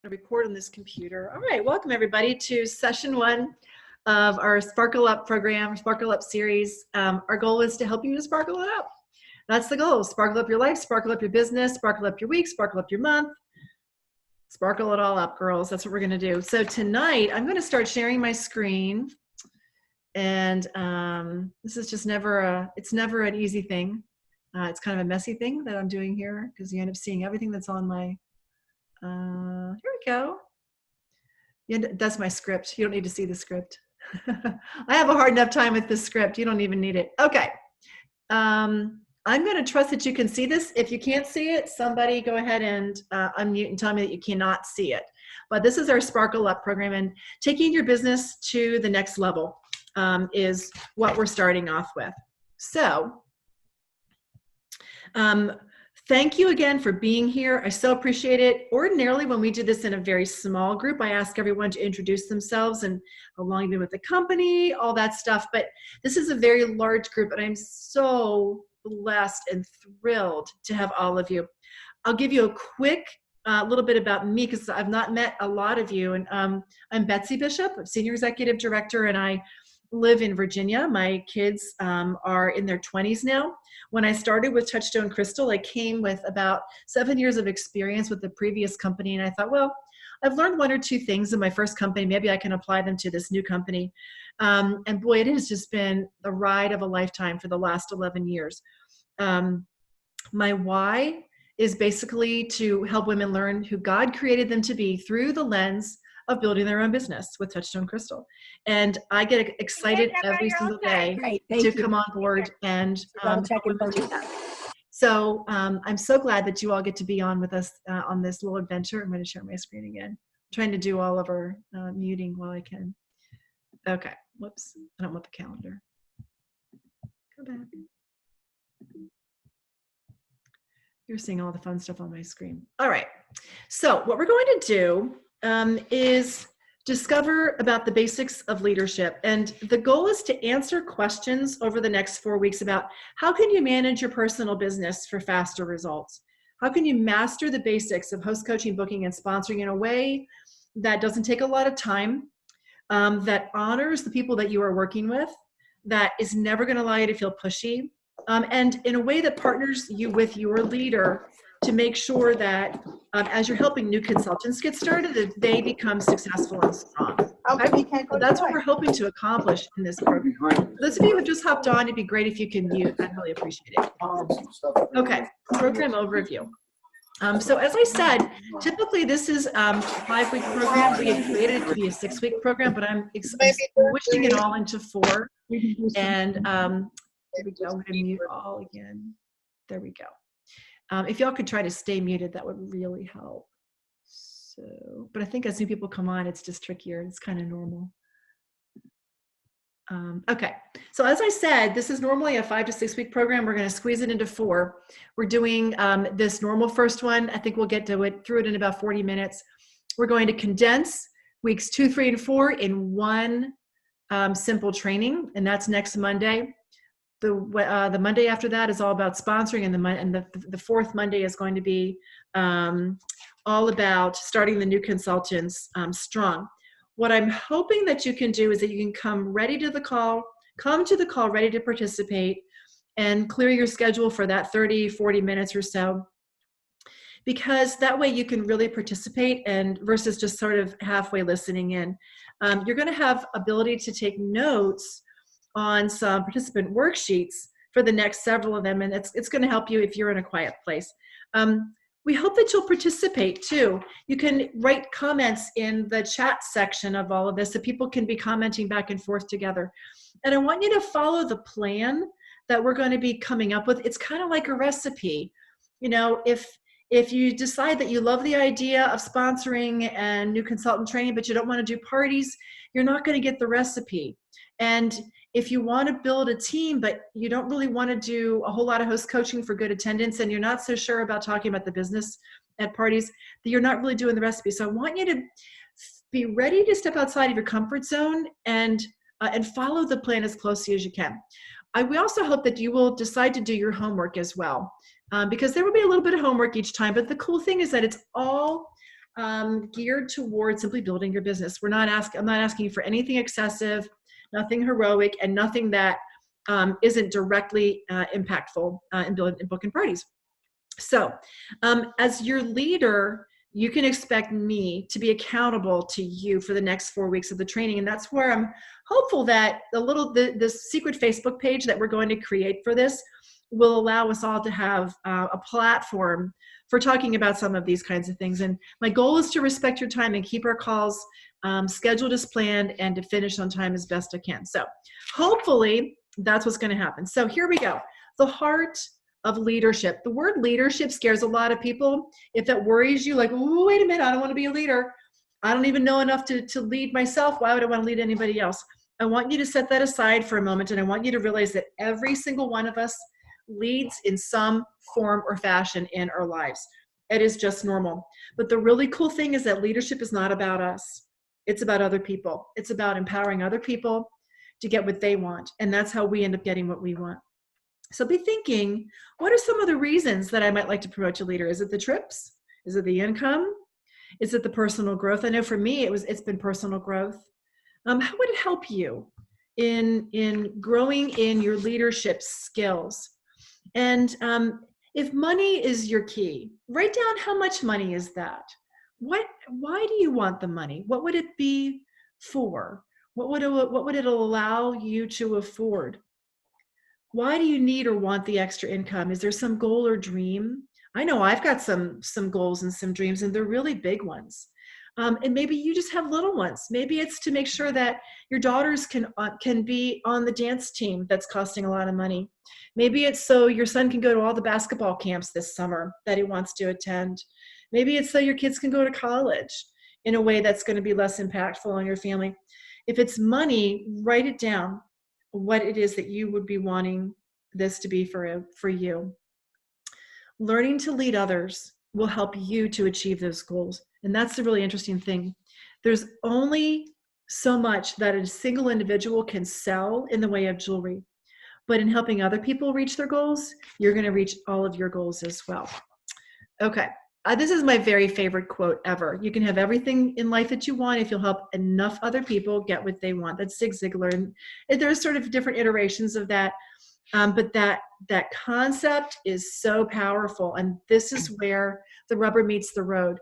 Record on this computer. All right, welcome everybody to session one of our Sparkle Up program, Sparkle Up series. Our goal is to help you to sparkle it up. That's the goal. Sparkle up your life, sparkle up your business, sparkle up your week, sparkle up your month. Sparkle it all up, girls. That's what we're going to do. So tonight, I'm going to start sharing my screen. And this is just it's never an easy thing. It's kind of a messy thing that I'm doing here because you end up seeing everything that's on my here we go. That's my script. You don't need to see the script. I have a hard enough time with this script. You don't even need it. Okay. I'm going to trust that you can see this. If you can't see it, somebody go ahead and unmute and tell me that you cannot see it. But this is our Sparkle Up program, and taking your business to the next level is what we're starting off with. So, thank you again for being here. I so appreciate it. Ordinarily, when we do this in a very small group, I ask everyone to introduce themselves and how long you've been with the company, all that stuff. But this is a very large group, and I'm so blessed and thrilled to have all of you. I'll give you a quick little bit about me because I've not met a lot of you. And I'm Betsey Bishop, Senior Executive Director, and I live in Virginia. My kids are in their 20s now. When I started with Touchstone Crystal, I came with about 7 years of experience with the previous company. And I thought, well, I've learned one or two things in my first company. Maybe I can apply them to this new company. And boy, it has just been the ride of a lifetime for the last 11 years. My why is basically to help women learn who God created them to be through the lens of building their own business with Touchstone Crystal. And I get excited every single day to come on board and help women do that. So I'm so glad that you all get to be on with us on this little adventure. I'm going to share my screen again. I'm trying to do all of our muting while I can. Okay, whoops, I don't want the calendar. Go back. You're seeing all the fun stuff on my screen. All right, so what we're going to do is discover about the basics of leadership. And the goal is to answer questions over the next 4 weeks about how can you manage your personal business for faster results? How can you master the basics of host coaching, booking, and sponsoring in a way that doesn't take a lot of time, that honors the people that you are working with, that is never going to allow you to feel pushy, and in a way that partners you with your leader to make sure that as you're helping new consultants get started, that they become successful and strong. Okay? So that's what we're hoping to accomplish in this program. Those of you who just hopped on, it'd be great if you can mute. I'd really appreciate it. Okay, program overview. So as I said, typically this is a 5-week program. We had created it to be a 6-week program, but I'm switching it all into 4. And there we go. I'm going to mute all again. There we go. If y'all could try to stay muted, that would really help. So, but I think as new people come on, it's just trickier. It's kind of normal. Okay, so as I said, this is normally a 5 to 6 week program. We're going to squeeze it into 4. We're doing this normal first one. I think we'll get to it through it in about 40 minutes. We're going to condense weeks 2, 3, and 4 in one simple training, and that's next Monday. The Monday after that is all about sponsoring, and the fourth Monday is going to be all about starting the new consultants strong. What I'm hoping that you can do is that you can come to the call ready to participate and clear your schedule for that 30, 40 minutes or so, because that way you can really participate and versus just sort of halfway listening in. You're going to have ability to take notes on some participant worksheets for the next several of them, and it's going to help you if you're in a quiet place. We hope that you'll participate too. You can write comments in the chat section of all of this so people can be commenting back and forth together. And I want you to follow the plan that we're going to be coming up with. It's kind of like a recipe. You know, if you decide that you love the idea of sponsoring and new consultant training, but you don't want to do parties, you're not going to get the recipe. And if you want to build a team, but you don't really want to do a whole lot of host coaching for good attendance, and you're not so sure about talking about the business at parties, that you're not really doing the recipe. So I want you to be ready to step outside of your comfort zone and follow the plan as closely as you can. We also hope that you will decide to do your homework as well, because there will be a little bit of homework each time. But the cool thing is that it's all geared towards simply building your business. I'm not asking you for anything excessive, nothing heroic, and nothing that isn't directly impactful in booking parties. So as your leader, you can expect me to be accountable to you for the next 4 weeks of the training. And that's where I'm hopeful that the secret Facebook page that we're going to create for this will allow us all to have a platform for talking about some of these kinds of things. And my goal is to respect your time and keep our calls scheduled as planned and to finish on time as best I can. So hopefully that's what's going to happen. So here we go. The heart of leadership. The word leadership scares a lot of people. If that worries you, like, oh, wait a minute, I don't want to be a leader. I don't even know enough to lead myself. Why would I want to lead anybody else? I want you to set that aside for a moment, and I want you to realize that every single one of us leads in some form or fashion in our lives. It is just normal. But the really cool thing is that leadership is not about us. It's about other people. It's about empowering other people to get what they want. And that's how we end up getting what we want. So be thinking, what are some of the reasons that I might like to promote your leader? Is it the trips? Is it the income? Is it the personal growth? I know for me, it's been personal growth. How would it help you in growing in your leadership skills? And if money is your key, write down how much money is that? Why do you want the money? What would it be for? What would it allow you to afford? Why do you need or want the extra income? Is there some goal or dream? I know I've got some goals and some dreams, and they're really big ones. And maybe you just have little ones. Maybe it's to make sure that your daughters can be on the dance team that's costing a lot of money. Maybe it's so your son can go to all the basketball camps this summer that he wants to attend. Maybe it's so your kids can go to college in a way that's going to be less impactful on your family. If it's money, write it down, what it is that you would be wanting this to be for you. Learning to lead others will help you to achieve those goals. And that's the really interesting thing. There's only so much that a single individual can sell in the way of jewelry. But in helping other people reach their goals, you're going to reach all of your goals as well. Okay. This is my very favorite quote ever. You can have everything in life that you want if you'll help enough other people get what they want. That's Zig Ziglar. And there's sort of different iterations of that. But that concept is so powerful. And this is where the rubber meets the road.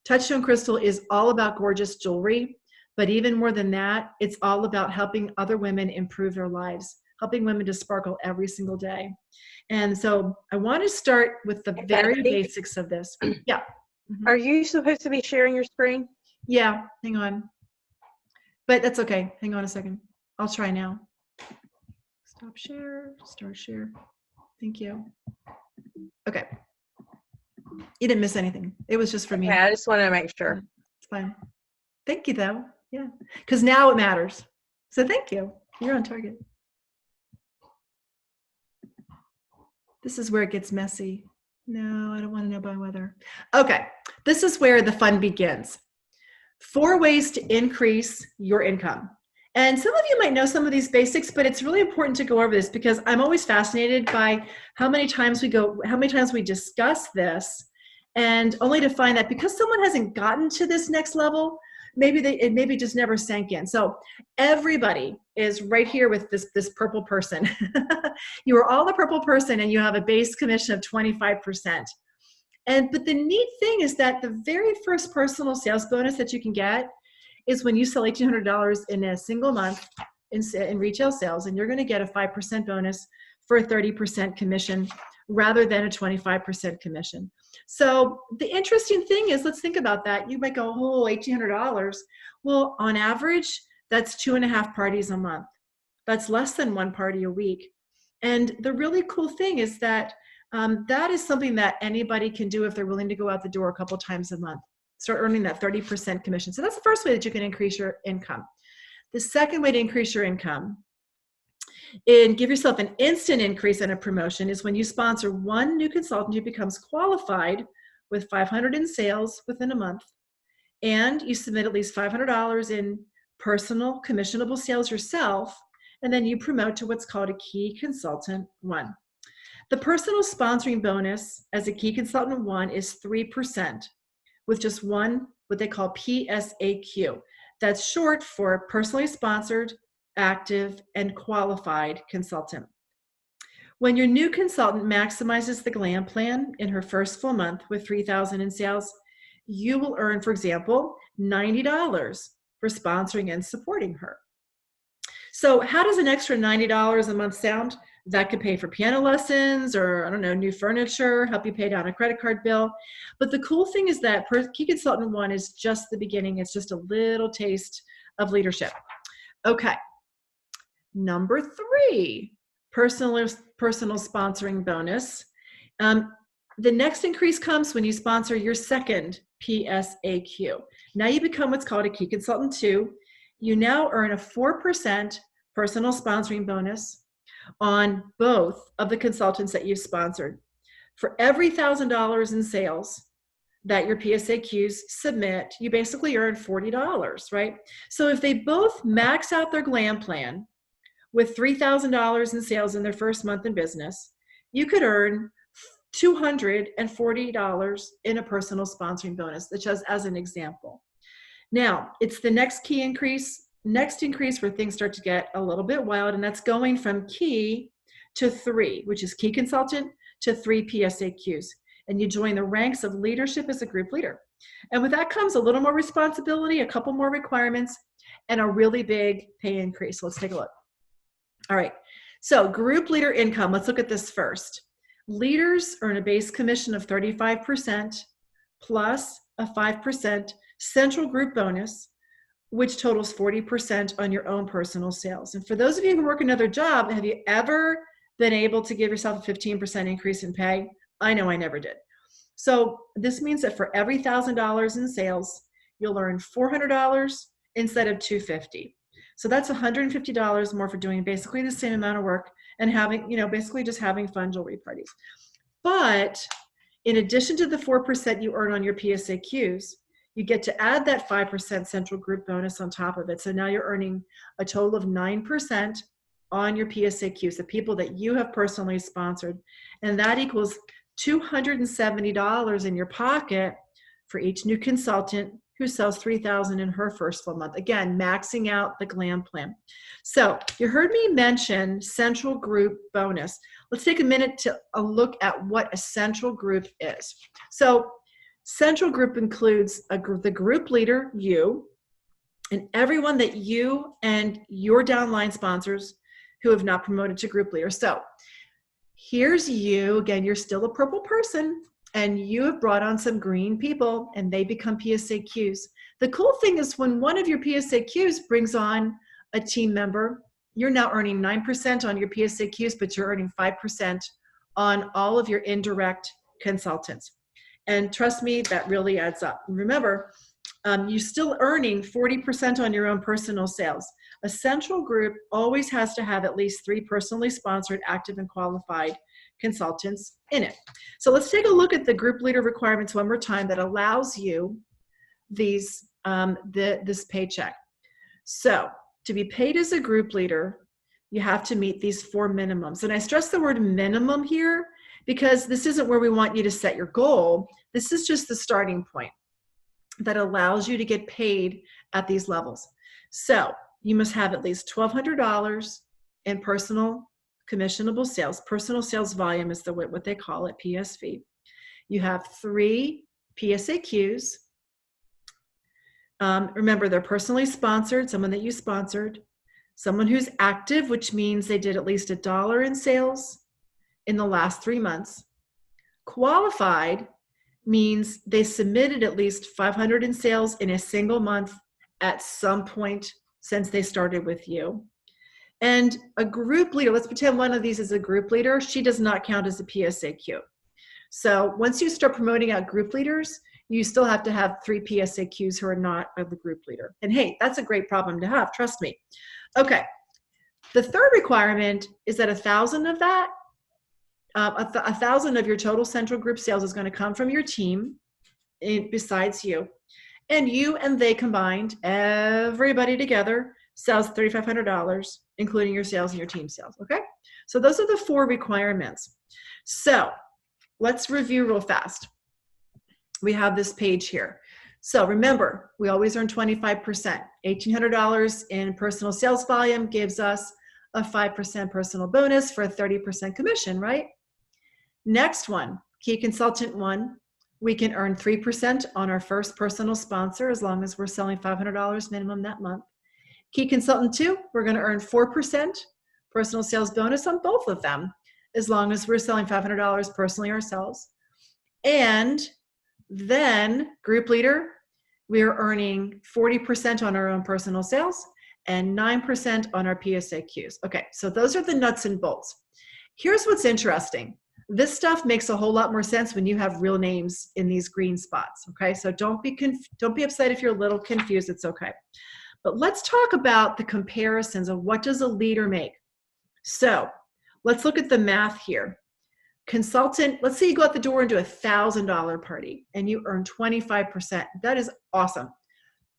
Touchstone Crystal is all about gorgeous jewelry. But even more than that, it's all about helping other women improve their lives, helping women to sparkle every single day. And so I want to start with the very basics of this. Yeah. Mm-hmm. Are you supposed to be sharing your screen? Yeah, hang on. But that's okay. Hang on a second. I'll try now. Stop share, start share. Thank you. Okay. You didn't miss anything. It was just for me. Yeah, I just want to make sure. It's fine. Thank you though. Yeah. Because now it matters. So thank you. You're on target. This is where it gets messy. No, I don't want to know by weather. Okay, this is where the fun begins. 4 ways to increase your income. And some of you might know some of these basics, but it's really important to go over this because I'm always fascinated by how many times we discuss this, and only to find that because someone hasn't gotten to this next level, maybe just never sank in. So everybody is right here with this purple person. You are all the purple person and you have a base commission of 25%. But the neat thing is that the very first personal sales bonus that you can get is when you sell $1,800 in a single month in retail sales, and you're going to get a 5% bonus for a 30% commission rather than a 25% commission. So the interesting thing is, let's think about that. You might go, oh, $1,800. Well, on average, that's 2.5 parties a month. That's less than 1 party a week. And the really cool thing is that that is something that anybody can do if they're willing to go out the door a couple times a month. Start earning that 30% commission. So that's the first way that you can increase your income. The second way to increase your income and give yourself an instant increase in a promotion is when you sponsor 1 new consultant who becomes qualified with $500 in sales within a month, and you submit at least $500 in personal commissionable sales yourself, and then you promote to what's called a key consultant 1. The personal sponsoring bonus as a key consultant 1 is 3%. With just 1 what they call PSAQ. That's short for personally sponsored, active, and qualified consultant. When your new consultant maximizes the GLAM plan in her first full month with $3,000 in sales, you will earn, for example, $90 for sponsoring and supporting her. So how does an extra $90 a month sound? That could pay for piano lessons or, I don't know, new furniture, help you pay down a credit card bill. But the cool thing is that Key Consultant 1 is just the beginning. It's just a little taste of leadership. Okay. Number 3, personal sponsoring bonus. The next increase comes when you sponsor your second PSAQ. Now you become what's called a Key Consultant 2. You now earn a 4% personal sponsoring bonus on both of the consultants that you've sponsored. For every $1,000 in sales that your PSAQs submit, you basically earn $40, right? So if they both max out their GLAM plan with $3,000 in sales in their first month in business, you could earn $240 in a personal sponsoring bonus, just as an example. Now, it's the next increase where things start to get a little bit wild, and that's going from Key to 3, which is Key Consultant to 3 PSAQs. And you join the ranks of leadership as a group leader. And with that comes a little more responsibility, a couple more requirements, and a really big pay increase. So let's take a look. All right, so group leader income, let's look at this first. Leaders earn a base commission of 35% plus a 5% central group bonus, which totals 40% on your own personal sales. And for those of you who work another job, have you ever been able to give yourself a 15% increase in pay? I know I never did. So this means that for every $1,000 in sales, you'll earn $400 instead of $250. So that's $150 more for doing basically the same amount of work and having, basically just having fun jewelry parties. But in addition to the 4% you earn on your PSAQs, you get to add that 5% central group bonus on top of it. So now you're earning a total of 9% on your PSAQs, the people that you have personally sponsored. And that equals $270 in your pocket for each new consultant who sells $3,000 in her first full month. Again, maxing out the GLAM plan. So you heard me mention central group bonus. Let's take a minute to look at what a central group is. So central group includes the group leader, you, and everyone that you and your downline sponsors who have not promoted to group leader. So here's you. Again, you're still a purple person, and you have brought on some green people, and they become PSAQs. The cool thing is when one of your PSAQs brings on a team member, you're now earning 9% on your PSAQs, but you're earning 5% on all of your indirect consultants. And trust me, that really adds up. Remember, you're still earning 40% on your own personal sales. A central group always has to have at least 3 personally sponsored, active, and qualified consultants in it. So let's take a look at the group leader requirements one more time that allows you this paycheck. So to be paid as a group leader, you have to meet these 4 minimums. And I stress the word minimum here because this isn't where we want you to set your goal. This is just the starting point that allows you to get paid at these levels. So you must have at least $1,200 in personal commissionable sales. Personal sales volume is what they call it, PSV. You have 3 PSAQs. Remember, they're personally sponsored, someone that you sponsored, someone who's active, which means they did at least $1 in sales in the last 3 months. Qualified means they submitted at least $500 in sales in a single month at some point since they started with you. And a group leader, let's pretend one of these is a group leader. She does not count as a PSAQ. So once you start promoting out group leaders, you still have to have 3 PSAQs who are not of the group leader. And hey, that's a great problem to have, trust me. Okay, the third requirement is that 1,000 of that, 1,000 of your total central group sales is going to come from your team besides you. And you and they combined, everybody together, sells $3,500, including your sales and your team sales, okay? So those are the 4 requirements. So let's review real fast. We have this page here. So remember, we always earn 25%. $1,800 in personal sales volume gives us a 5% personal bonus for a 30% commission, right? Next one, Key Consultant 1, we can earn 3% on our first personal sponsor as long as we're selling $500 minimum that month. Key Consultant 2, we're going to earn 4% personal sales bonus on both of them as long as we're selling $500 personally ourselves. And then Group Leader, we are earning 40% on our own personal sales and 9% on our PSAQs. Okay, so those are the nuts and bolts. Here's what's interesting. This stuff makes a whole lot more sense when you have real names in these green spots, okay? So don't be upset if you're a little confused, it's okay. But let's talk about the comparisons of what does a leader make. So let's look at the math here. Consultant, let's say you go out the door and do $1,000 party and you earn 25%. That is awesome.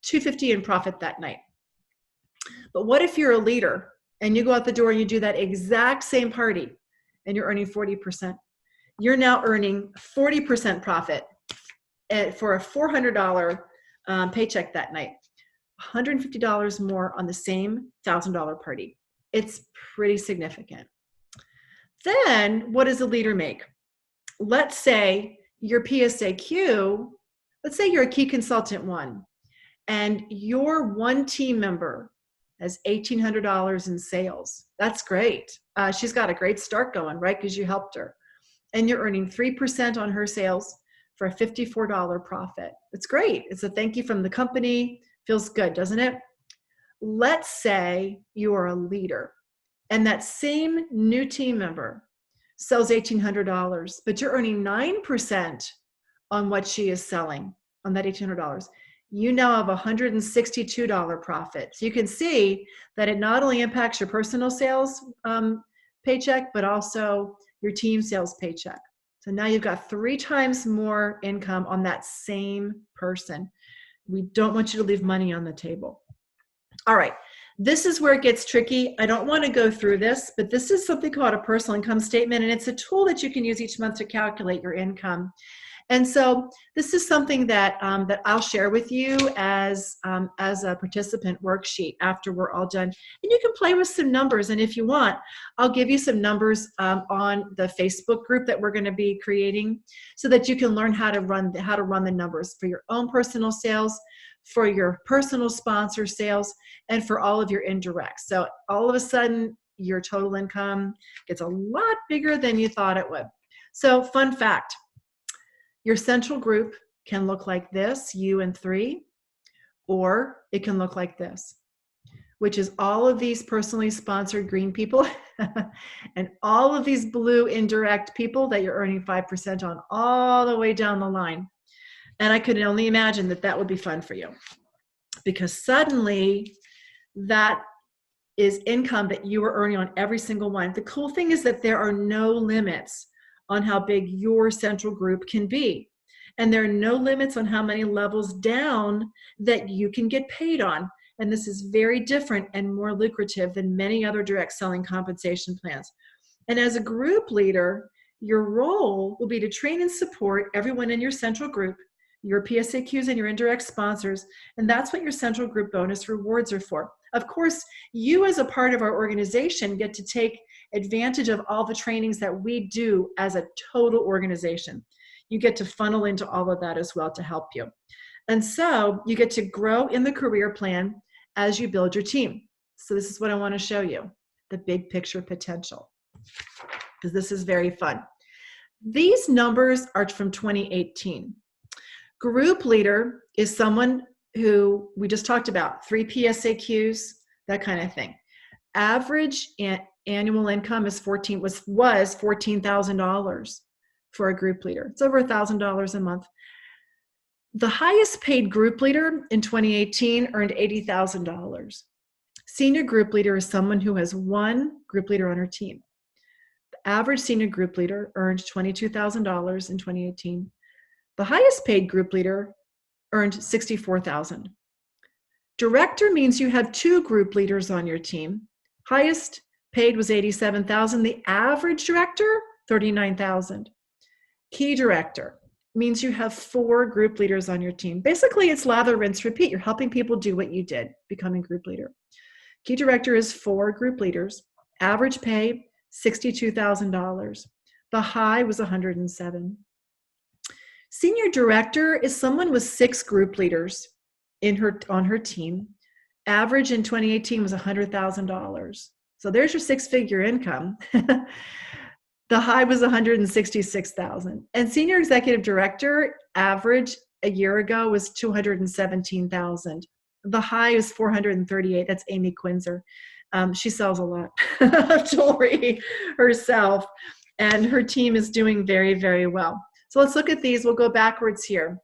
$250 in profit that night. But what if you're a leader and you go out the door and you do that exact same party and you're earning 40%? You're now earning 40% profit for a $400 paycheck that night. $150 more on the same $1,000 party. It's pretty significant. Then what does a leader make? Let's say your PSAQ, let's say you're a Key Consultant 1 and your one team member has $1,800 in sales. That's great. She's got a great start going, right? Because you helped her. And you're earning 3% on her sales for a $54 profit. It's great. It's a thank you from the company. Feels good, doesn't it? Let's say you are a leader and that same new team member sells $1,800, but you're earning 9% on what she is selling on that $1,800. You now have a $162 profit. So you can see that it not only impacts your personal sales paycheck, but also your team sales paycheck. So now you've got 3 times more income on that same person. We don't want you to leave money on the table. All right, this is where it gets tricky. I don't want to go through this, but this is something called a personal income statement, and it's a tool that you can use each month to calculate your income. And so this is something that that I'll share with you as a participant worksheet after we're all done. And you can play with some numbers. And if you want, I'll give you some numbers on the Facebook group that we're going to be creating so that you can learn how to run the numbers for your own personal sales, for your personal sponsor sales, and for all of your indirects. So all of a sudden, your total income gets a lot bigger than you thought it would. So fun fact. Your central group can look like this, you and 3, or it can look like this, which is all of these personally sponsored green people and all of these blue indirect people that you're earning 5% on all the way down the line. And I could only imagine that that would be fun for you because suddenly that is income that you are earning on every single one. The cool thing is that there are no limits on how big your central group can be. And there are no limits on how many levels down that you can get paid on. And this is very different and more lucrative than many other direct selling compensation plans. And as a group leader, your role will be to train and support everyone in your central group, your PSAQs and your indirect sponsors. And that's what your central group bonus rewards are for. Of course, you as a part of our organization get to take advantage of all the trainings that we do as a total organization. You get to funnel into all of that as well to help you. And so you get to grow in the career plan as you build your team. So this is what I want to show you, the big picture potential, because this is very fun. These numbers are from 2018. Group leader is someone who we just talked about, 3 PSAQs, that kind of thing. Average annual income was $14,000 for a group leader. It's over $1,000 a month. The highest paid group leader in 2018 earned $80,000. Senior group leader is someone who has 1 group leader on her team. The average senior group leader earned $22,000 in 2018. The highest paid group leader earned $64,000. Director means you have 2 group leaders on your team. Highest paid was $87,000. The average director, $39,000. Key director, means you have 4 group leaders on your team. Basically, it's lather, rinse, repeat. You're helping people do what you did, becoming group leader. Key director is 4 group leaders. Average pay, $62,000. The high was 107. Senior director is someone with 6 group leaders on her team. Average in 2018 was $100,000. So there's your 6-figure income. The high was 166,000. And senior executive director average a year ago was 217,000. The high is 438. That's Amy Quinzer. She sells a lot of jewelry herself, and her team is doing very, very well. So let's look at these. We'll go backwards here.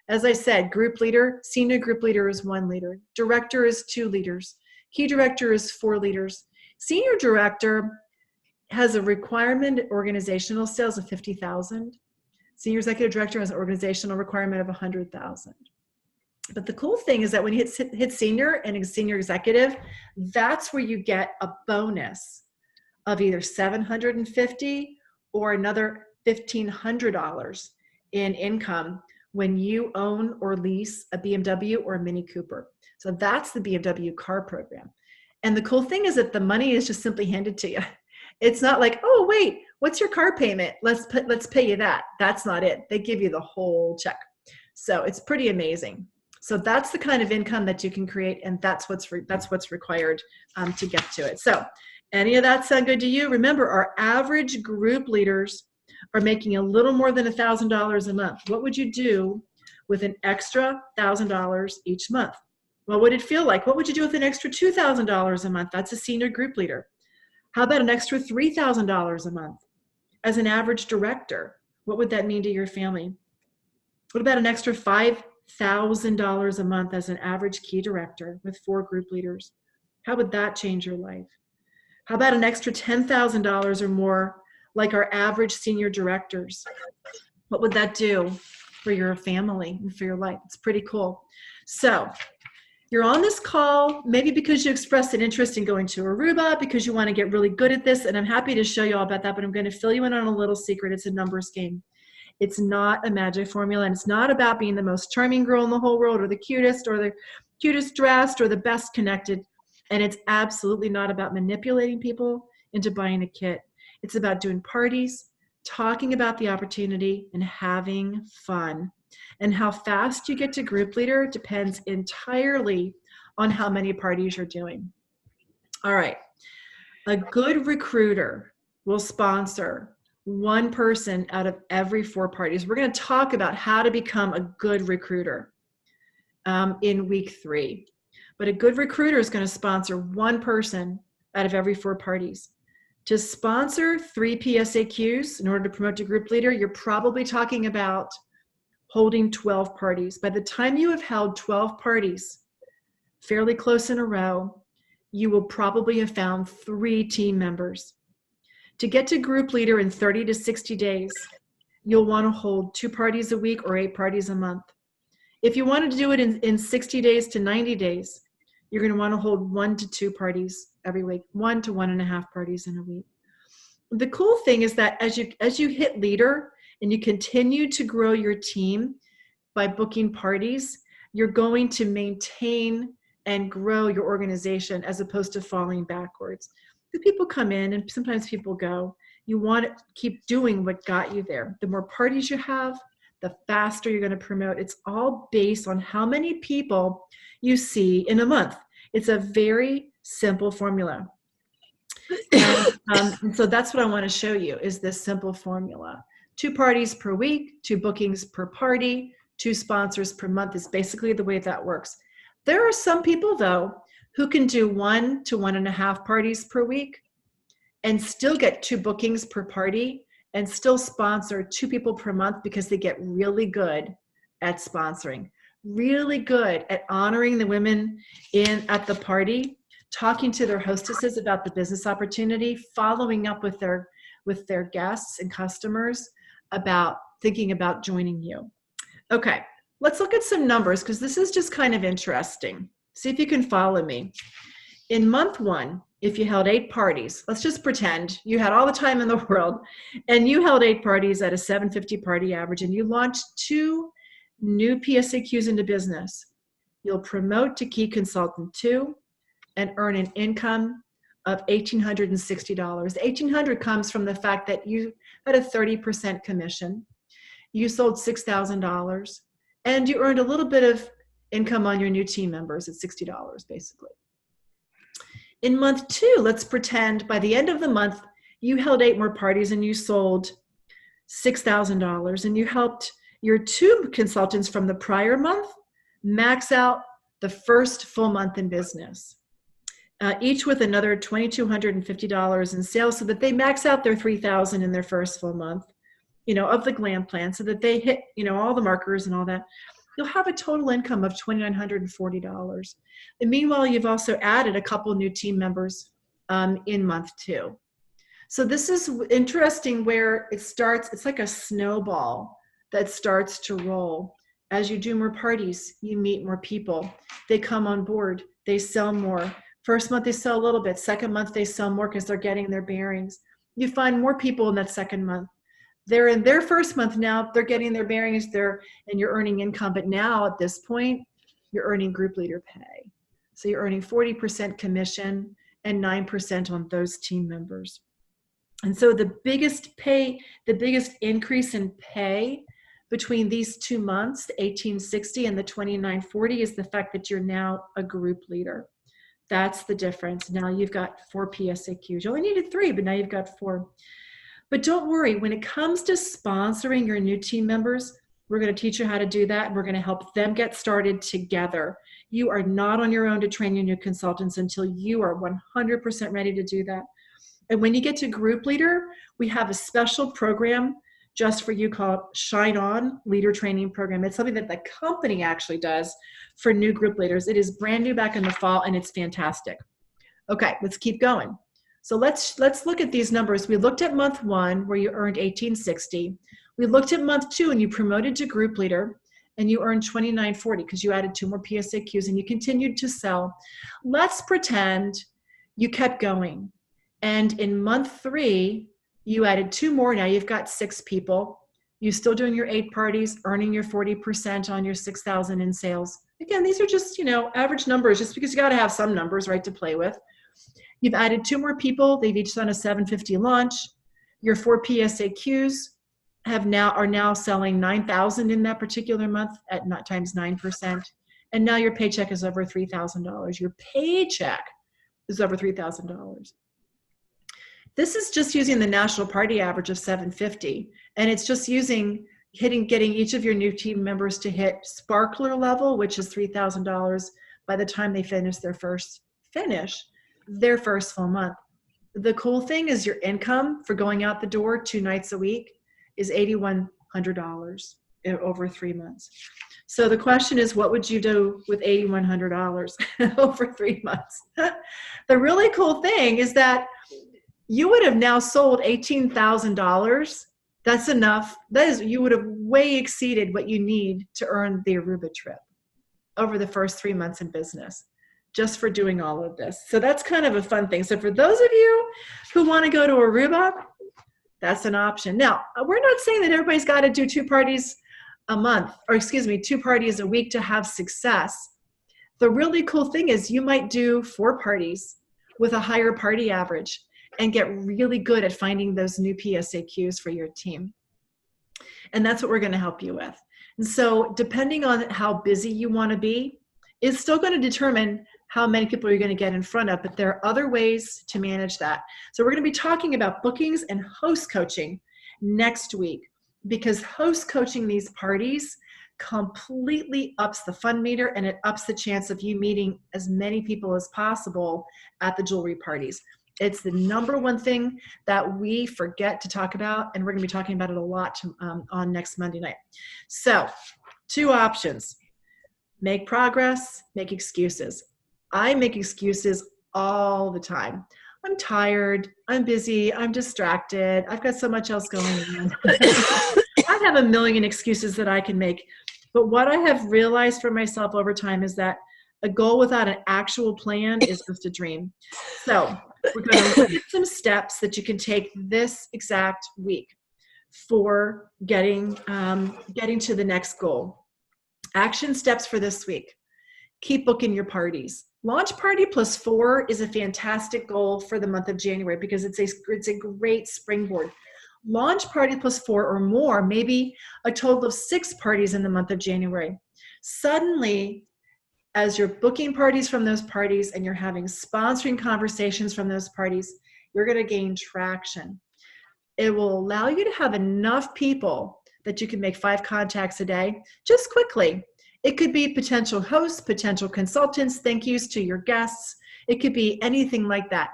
As I said, group leader, senior group leader is 1 leader. Director is 2 leaders. Key director is 4 leaders. Senior director has a requirement organizational sales of 50,000. Senior executive director has an organizational requirement of 100,000. But the cool thing is that when you hit senior and senior executive, that's where you get a bonus of either $750 or another $1,500 in income when you own or lease a BMW or a Mini Cooper. So that's the BMW car program. And the cool thing is that the money is just simply handed to you. It's not like, oh, wait, what's your car payment? Let's pay you that. That's not it. They give you the whole check. So it's pretty amazing. So that's the kind of income that you can create, and that's what's required to get to it. So any of that sound good to you? Remember, our average group leaders are making a little more than $1,000 a month. What would you do with an extra $1,000 each month? What would it feel like? What would you do with an extra $2,000 a month? That's a senior group leader. How about an extra $3,000 a month as an average director? What would that mean to your family? What about an extra $5,000 a month as an average key director with 4 group leaders? How would that change your life? How about an extra $10,000 or more like our average senior directors? What would that do for your family and for your life? It's pretty cool. So you're on this call, maybe because you expressed an interest in going to Aruba, because you want to get really good at this, and I'm happy to show you all about that, but I'm going to fill you in on a little secret. It's a numbers game. It's not a magic formula, and it's not about being the most charming girl in the whole world or the cutest dressed or the best connected, and it's absolutely not about manipulating people into buying a kit. It's about doing parties, talking about the opportunity, and having fun. And how fast you get to group leader depends entirely on how many parties you're doing. All right. A good recruiter will sponsor 1 person out of every 4 parties. We're going to talk about how to become a good recruiter in week 3. But a good recruiter is going to sponsor 1 person out of every 4 parties. To sponsor 3 PSAQs in order to promote to group leader, you're probably talking about holding 12 parties. By the time you have held 12 parties fairly close in a row, you will probably have found 3 team members. To get to group leader in 30 to 60 days, you'll want to hold 2 parties a week or 8 parties a month. If you wanted to do it in 60 days to 90 days, you're going to want to hold 1 to 2 parties every week, 1 to 1.5 parties in a week. The cool thing is that as you hit leader, and you continue to grow your team by booking parties, you're going to maintain and grow your organization as opposed to falling backwards. The people come in and sometimes people go. You want to keep doing what got you there. The more parties you have, the faster you're going to promote. It's all based on how many people you see in a month. It's a very simple formula. And so that's what I want to show you is this simple formula. 2 parties per week, 2 bookings per party, 2 sponsors per month is basically the way that works. There are some people, though, who can do 1 to 1.5 parties per week and still get 2 bookings per party and still sponsor 2 people per month because they get really good at sponsoring, really good at honoring the women at the party, talking to their hostesses about the business opportunity, following up with their guests and customers about thinking about joining you. Okay, let's look at some numbers because this is just kind of interesting. See if you can follow me. In month 1, if you held 8 parties, let's just pretend you had all the time in the world and you held 8 parties at a 750 party average and you launched 2 new PSAQs into business, you'll promote to key consultant 2 and earn an income of $1,860. $1,800 comes from the fact that you had a 30% commission, you sold $6,000, and you earned a little bit of income on your new team members at $60 basically. In month 2, let's pretend by the end of the month, you held 8 more parties and you sold $6,000 and you helped your 2 consultants from the prior month max out the first full month in business. Each with another $2,250 in sales so that they max out their $3,000 in their first full month, of the glam plan so that they hit, all the markers and all that. You'll have a total income of $2,940. And meanwhile, you've also added a couple new team members in month 2. So this is interesting where it starts, it's like a snowball that starts to roll. As you do more parties, you meet more people. They come on board, they sell more. First month, they sell a little bit. Second month, they sell more because they're getting their bearings. You find more people in that second month. They're in their first month now, they're getting their bearings there, and you're earning income. But now at this point, you're earning group leader pay. So you're earning 40% commission and 9% on those team members. And so the biggest increase in pay between these 2 months, the 1860 and the 2940, is the fact that you're now a group leader. That's the difference. Now you've got 4 PSAQs. You only needed 3, but now you've got 4. But don't worry, when it comes to sponsoring your new team members, we're going to teach you how to do that, and we're going to help them get started together. You are not on your own to train your new consultants until you are 100% ready to do that. And when you get to group leader, we have a special program just for you called Shine On Leader Training Program. It's something that the company actually does for new group leaders. It is brand new back in the fall, and it's fantastic. Okay, let's keep going. So let's look at these numbers. We looked at month 1 where you earned 1860. We looked at month 2 and you promoted to group leader and you earned 2940 because you added 2 more PSAQs and you continued to sell. Let's pretend you kept going. And in month 3, you added 2 more. Now you've got 6 people. You're still doing your 8 parties, earning your 40% on your 6,000 in sales. Again, these are just, average numbers, just because you got to have some numbers, right, to play with. You've added 2 more people. They've each done a 750 launch. Your 4 PSAQs are now selling 9,000 in that particular month at times 9%. And now your paycheck is over $3,000. Your paycheck is over $3,000. This is just using the national party average of 750. And it's just getting each of your new team members to hit sparkler level, which is $3,000 by the time they finish their first full month. The cool thing is your income for going out the door 2 nights a week is $8,100 over 3 months. So the question is, what would you do with $8,100 over 3 months? The really cool thing is that you would have now sold $18,000. That's enough. You would have way exceeded what you need to earn the Aruba trip over the first 3 months in business, just for doing all of this. So that's kind of a fun thing. So for those of you who want to go to Aruba, that's an option. Now, we're not saying that everybody's got to do 2 parties a month, 2 parties a week to have success. The really cool thing is you might do 4 parties with a higher party average and get really good at finding those new PSAQs for your team. And that's what we're going to help you with. And so depending on how busy you want to be, it's still going to determine how many people you're going to get in front of, but there are other ways to manage that. So we're going to be talking about bookings and host coaching next week, because host coaching these parties completely ups the fun meter and it ups the chance of you meeting as many people as possible at the jewelry parties. It's the number one thing that we forget to talk about, and we're going to be talking about it a lot on next Monday night. So 2 options: make progress, make excuses. I make excuses all the time. I'm tired, I'm busy, I'm distracted, I've got so much else going on. I have a million excuses that I can make. But what I have realized for myself over time is that A goal without an actual plan is just a dream. So we're going to look at some steps that you can take this exact week for getting to the next goal. Action steps for this week. Keep booking your parties. Launch party plus 4 is a fantastic goal for the month of January because it's a great springboard. Launch party plus 4 or more, maybe a total of 6 parties in the month of January. Suddenly, as you're booking parties from those parties and you're having sponsoring conversations from those parties, you're going to gain traction. It will allow you to have enough people that you can make 5 contacts a day just quickly. It could be potential hosts, potential consultants, thank yous to your guests. It could be anything like that.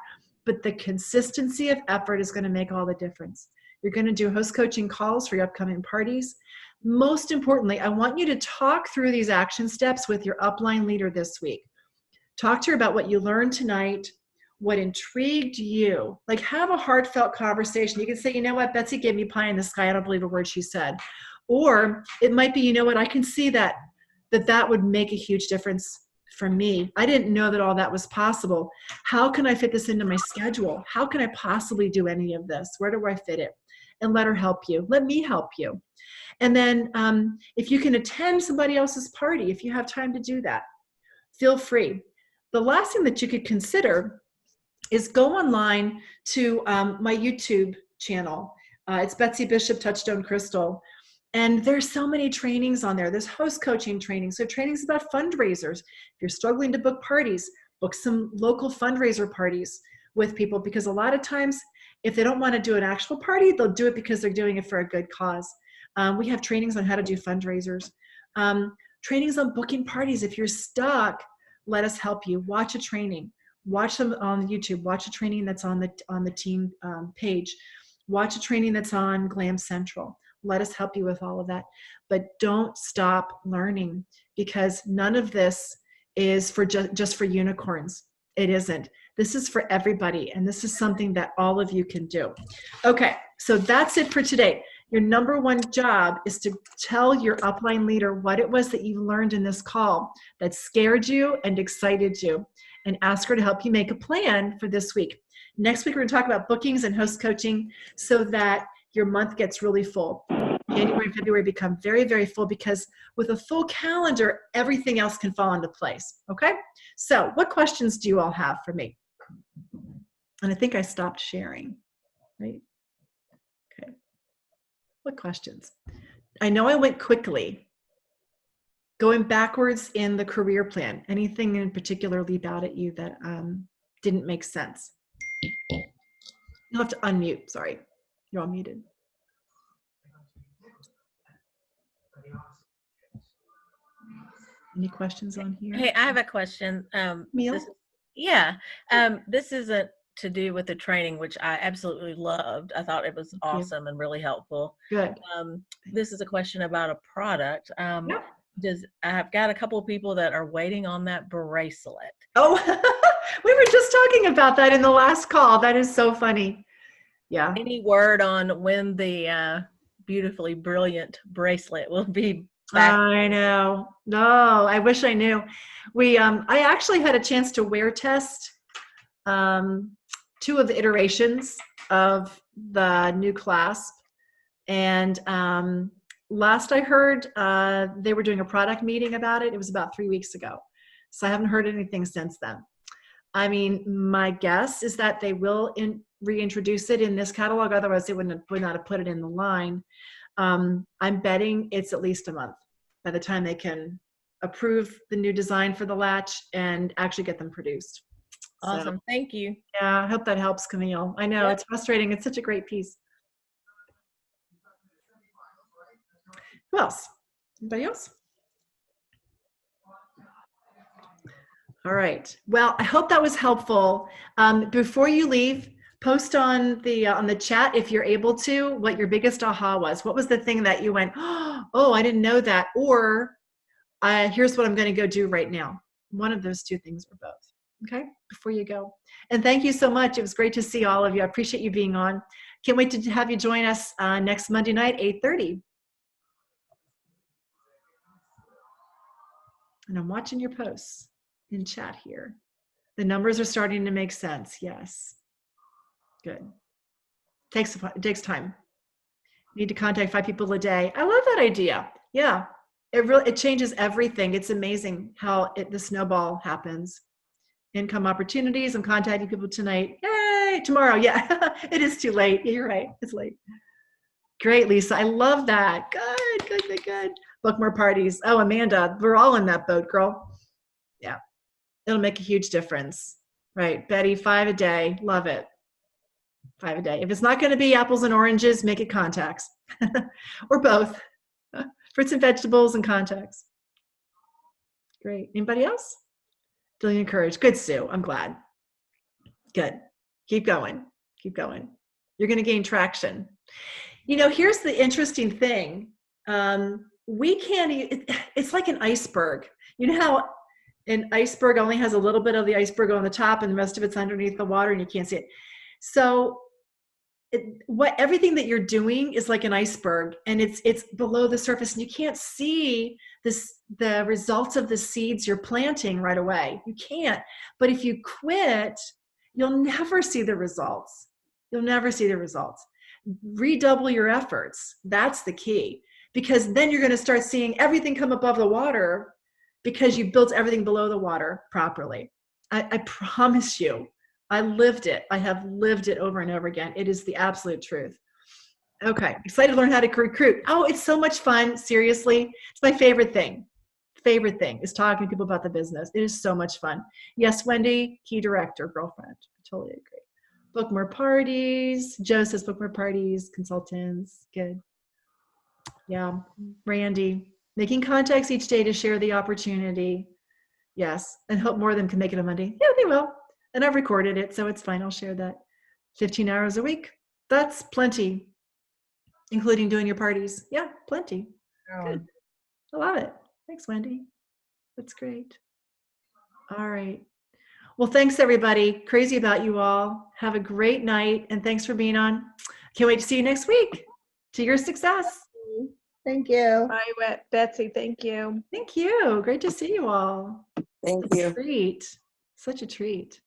But the consistency of effort is going to make all the difference. You're going to do host coaching calls for your upcoming parties. Most importantly, I want you to talk through these action steps with your upline leader this week. Talk to her about what you learned tonight, what intrigued you. Like, have a heartfelt conversation. You can say, you know what, Betsey gave me pie in the sky. I don't believe a word she said. Or it might be, you know what, I can see that would make a huge difference for me. I didn't know that all that was possible. How can I fit this into my schedule? How can I possibly do any of this? Where do I fit it? And let her help you. Let me help you. And then if you can attend somebody else's party, if you have time to do that, feel free. The last thing that you could consider is go online to my YouTube channel. It's Betsey Bishop Touchstone Crystal. And there's so many trainings on there. There's host coaching trainings. So trainings about fundraisers. If you're struggling to book parties, book some local fundraiser parties with people, because a lot of times if they don't want to do an actual party, they'll do it because they're doing it for a good cause. We have trainings on how to do fundraisers. Trainings on booking parties. If you're stuck, let us help you. Watch a training. Watch them on YouTube. Watch a training that's on the team page. Watch a training that's on Glam Central. Let us help you with all of that. But don't stop learning, because none of this is for just for unicorns. It isn't. This is for everybody. And this is something that all of you can do. Okay, so that's it for today. Your number one job is to tell your upline leader what it was that you learned in this call that scared you and excited you, and ask her to help you make a plan for this week. Next week, we're going to talk about bookings and host coaching so that your month gets really full. January and February become very, very full, because with a full calendar, everything else can fall into place. Okay? So what questions do you all have for me? And I think I stopped sharing, right? Okay. What questions? I know I went quickly. Going backwards in the career plan. Anything in particular leap out at you that didn't make sense? You'll have to unmute. Sorry. You're all muted. Any questions on here? Hey, I have a question. Neil? This isn't to do with the training, which I absolutely loved. I thought it was awesome and really helpful. Good. This is a question about a product. I've got a couple of people that are waiting on that bracelet. Oh, we were just talking about that in the last call. That is so funny. Yeah. Any word on when the beautifully brilliant bracelet will be back? I know. No, I wish I knew. I actually had a chance to wear test 2 of the iterations of the new clasp. And last I heard, they were doing a product meeting about it. It was about 3 weeks ago. So I haven't heard anything since then. I mean, my guess is that they will reintroduce it in this catalog. Otherwise, they would not have put it in the line. I'm betting it's at least a month by the time they can approve the new design for the latch and actually get them produced. Awesome. So, thank you. yeah, I hope that helps, Camille. I know. Yep. It's frustrating. It's such a great piece. Who else? Anybody else? All right. Well, I hope that was helpful. Before you leave, post on the chat, if you're able to, what your biggest aha was. What was the thing that you went, oh, I didn't know that, or here's what I'm going to go do right now. One of those 2 things, or both. Okay, before you go. And thank you so much. It was great to see all of you. I appreciate you being on. Can't wait to have you join us next Monday night, 8:30. And I'm watching your posts. in chat here. The numbers are starting to make sense. Yes. Good. It takes time. Need to contact 5 people a day. I love that idea. Yeah. It changes everything. It's amazing how the snowball happens. Income opportunities. I'm contacting people tonight. Yay! Tomorrow. Yeah. It is too late. You're right. It's late. Great, Lisa. I love that. Good. Book more parties. Oh, Amanda, we're all in that boat, girl. Yeah. It'll make a huge difference. Right. Betty, 5 a day. Love it. 5 a day. If it's not going to be apples and oranges, make it contacts. Or both. Fruits and vegetables and contacts. Great. Anybody else? Feeling encouraged. Good, Sue. I'm glad. Good. Keep going. Keep going. You're going to gain traction. You know, here's the interesting thing. We can't, it's like an iceberg. You know how an iceberg only has a little bit of the iceberg on the top and the rest of it's underneath the water and you can't see it. So everything that you're doing is like an iceberg, and it's below the surface, and you can't see the results of the seeds you're planting right away. You can't. But if you quit, you'll never see the results. You'll never see the results. Redouble your efforts. That's the key, because then you're going to start seeing everything come above the water because you built everything below the water properly. I promise you. I lived it. I have lived it over and over again. It is the absolute truth. Okay. Excited to learn how to recruit. Oh, it's so much fun. Seriously. It's my favorite thing. Favorite thing is talking to people about the business. It is so much fun. Yes, Wendy, key director, girlfriend. Totally agree. Book more parties. Joe says book more parties, consultants. Good. Yeah. Randy, making contacts each day to share the opportunity. Yes. And hope more of them can make it on Monday. Yeah, they will. And I've recorded it, so it's fine. I'll share that. 15 hours a week. That's plenty, including doing your parties. Yeah, plenty. Good. I love it. Thanks, Wendy. That's great. All right. Well, thanks, everybody. Crazy about you all. Have a great night, and thanks for being on. Can't wait to see you next week. To your success. Thank you. Bye, Betsy. Thank you. Thank you. Great to see you all. Thank A you. treat. Such a treat.